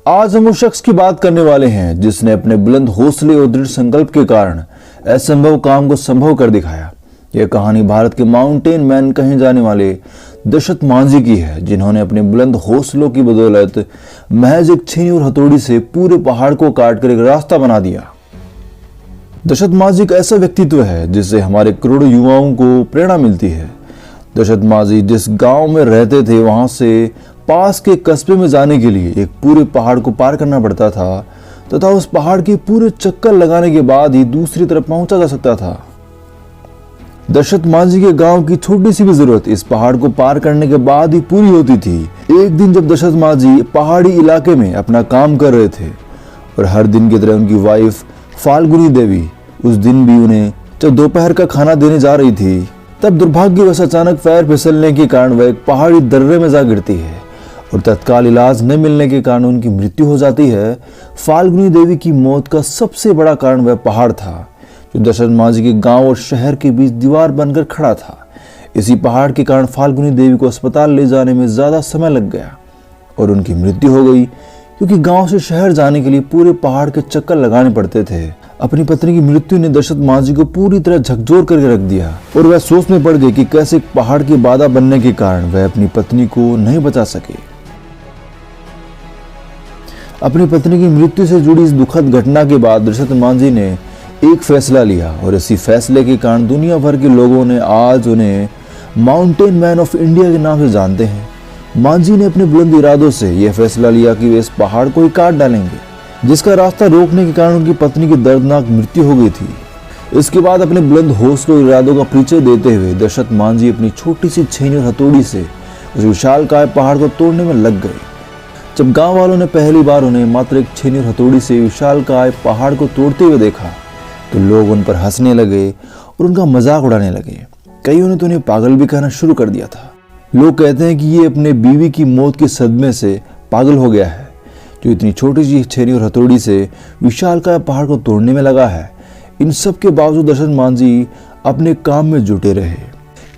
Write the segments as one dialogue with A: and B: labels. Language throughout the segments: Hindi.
A: आज हम उस शख्स की बात करने वाले हैं जिसने अपने बुलंद हौसले और दृढ़ संकल्प के कारण असंभव काम को संभव कर दिखाया। यह कहानी भारत के माउंटेन मैन कहे जाने वाले दशरथ मांझी की है, जिन्होंने अपने बुलंद हौसलों की बदौलत महज एक छेनी और हथौड़ी से पूरे पहाड़ को काटकर एक रास्ता बना दिया। दशरथ मांझी एक ऐसा व्यक्तित्व है जिससे हमारे करोड़ों युवाओं को प्रेरणा मिलती है। दशरथ मांझी जिस गांव में रहते थे वहां से पास के कस्बे में जाने के लिए एक पूरे पहाड़ को पार करना पड़ता था तथा उस पहाड़ के पूरे चक्कर लगाने के बाद ही दूसरी तरफ पहुंचा जा सकता था। दशरथ मांझी के गांव की छोटी सी भी जरूरत इस पहाड़ को पार करने के बाद ही पूरी होती थी। एक दिन जब दशरथ मांझी पहाड़ी इलाके में अपना काम कर रहे थे और हर दिन की तरह उनकी वाइफ फाल्गुनी देवी उस दिन भी उन्हें जब दोपहर का खाना देने जा रही थी, तब दुर्भाग्यवश अचानक पैर फिसलने के कारण वह एक पहाड़ी दर्रे में जा गिरती है और तत्काल इलाज न मिलने के कारण उनकी मृत्यु हो जाती है। फाल्गुनी देवी की मौत का सबसे बड़ा कारण वह पहाड़ था जो दशरथ मांझी के गांव और शहर के बीच दीवार बनकर खड़ा था। इसी पहाड़ के कारण फाल्गुनी देवी को अस्पताल ले जाने में ज्यादा समय लग गया और उनकी मृत्यु हो गई, क्योंकि गांव से शहर जाने के लिए पूरे पहाड़ के चक्कर लगाने पड़ते थे। अपनी पत्नी की मृत्यु ने दशरथ मांझी को पूरी तरह झकझोर करके रख दिया और वह सोच में पड़ गए कि कैसे एक पहाड़ की बाधा बनने के कारण वह अपनी पत्नी को नहीं बचा सके। अपनी पत्नी की मृत्यु से जुड़ी इस दुखद घटना के बाद दशरथ मांझी ने एक फैसला लिया और इसी फैसले के कारण दुनिया भर के लोगों ने आज उन्हें माउंटेन मैन ऑफ इंडिया के नाम से जानते हैं। मांझी ने अपने बुलंद इरादों से यह फैसला लिया कि वे इस पहाड़ को ही काट डालेंगे, जिसका रास्ता रोकने के कारण उनकी पत्नी की दर्दनाक मृत्यु हो गई थी। इसके बाद अपने बुलंद हौसलों और इरादों का परिचय देते हुए दशरथ मांझी अपनी छोटी सी छेनी और हथौड़ी से उस विशालकाय पहाड़ को तोड़ने में लग गए। जब गांव वालों ने पहली बार उन्हें मात्र एक छेनी और हथौड़ी से विशालकाय पहाड़ को तोड़ते हुए देखा तो लोग उन पर हंसने लगे और उनका मजाक उड़ाने लगे। कईयों ने तो उन्हें पागल भी कहना शुरू कर दिया था। लोग कहते हैं कि ये अपने बीवी की मौत के सदमे से पागल हो गया है, जो इतनी छोटी सी छेनी और हथौड़ी से विशालकाय पहाड़ को तोड़ने में लगा है। इन सब के बावजूद दशरथ मांझी अपने काम में जुटे रहे।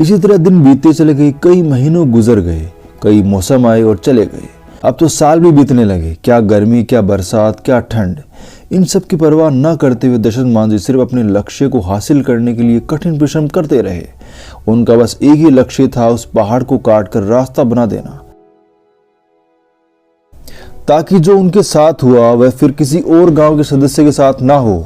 A: इसी तरह दिन बीतते चले गए, कई महीनों गुजर गए, कई मौसम आए और चले गए। अब तो साल भी बीतने लगे। क्या गर्मी, क्या बरसात, क्या ठंड, इन सब की परवाह न करते हुए दशरथ मांझी सिर्फ अपने लक्ष्य को हासिल करने के लिए कठिन परिश्रम करते रहे। उनका बस एक ही लक्ष्य था, उस पहाड़ को काटकर रास्ता बना देना, ताकि जो उनके साथ हुआ वह फिर किसी और गांव के सदस्य के साथ ना हो।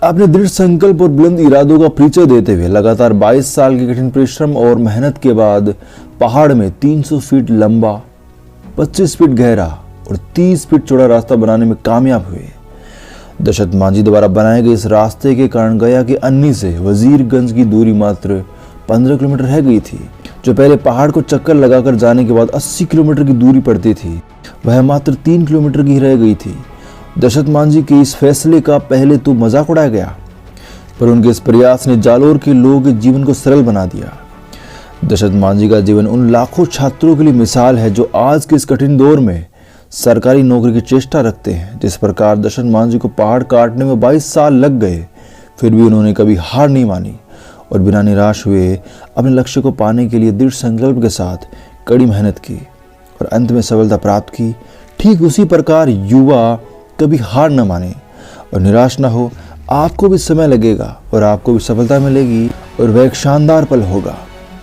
A: अपने दृढ़ संकल्प और बुलंद इरादों का परिचय देते हुए लगातार 22 साल के कठिन परिश्रम और मेहनत के बाद पहाड़ में 300 फीट लंबा, 25 फीट गहरा और 30 फीट चौड़ा रास्ता बनाने में कामयाब हुए। दशरथ मांझी द्वारा बनाए गए इस रास्ते के कारण गया के अन्नी से वजीरगंज की दूरी मात्र 15 किलोमीटर रह गई थी। जो पहले पहाड़ को चक्कर लगाकर जाने के बाद 80 किलोमीटर की दूरी पड़ती थी, वह मात्र 3 किलोमीटर की रह गई थी। दशरथ मांझी के इस फैसले का पहले तो मजाक उड़ाया गया, पर उनके इस प्रयास ने जालोर के लोगों के जीवन को सरल बना दिया। दशरथ मांझी का जीवन उन लाखों छात्रों के लिए मिसाल है जो आज के इस कठिन दौर में सरकारी नौकरी की चेष्टा रखते हैं। जिस प्रकार दशरथ मांझी को पहाड़ काटने में 22 साल लग गए, फिर भी उन्होंने कभी हार नहीं मानी और बिना निराश हुए अपने लक्ष्य को पाने के लिए दृढ़ संकल्प के साथ कड़ी मेहनत की और अंत में सफलता प्राप्त की। ठीक उसी प्रकार युवा कभी हार न माने और निराश न हो। आपको भी समय लगेगा और आपको भी सफलता मिलेगी और वह एक शानदार पल होगा।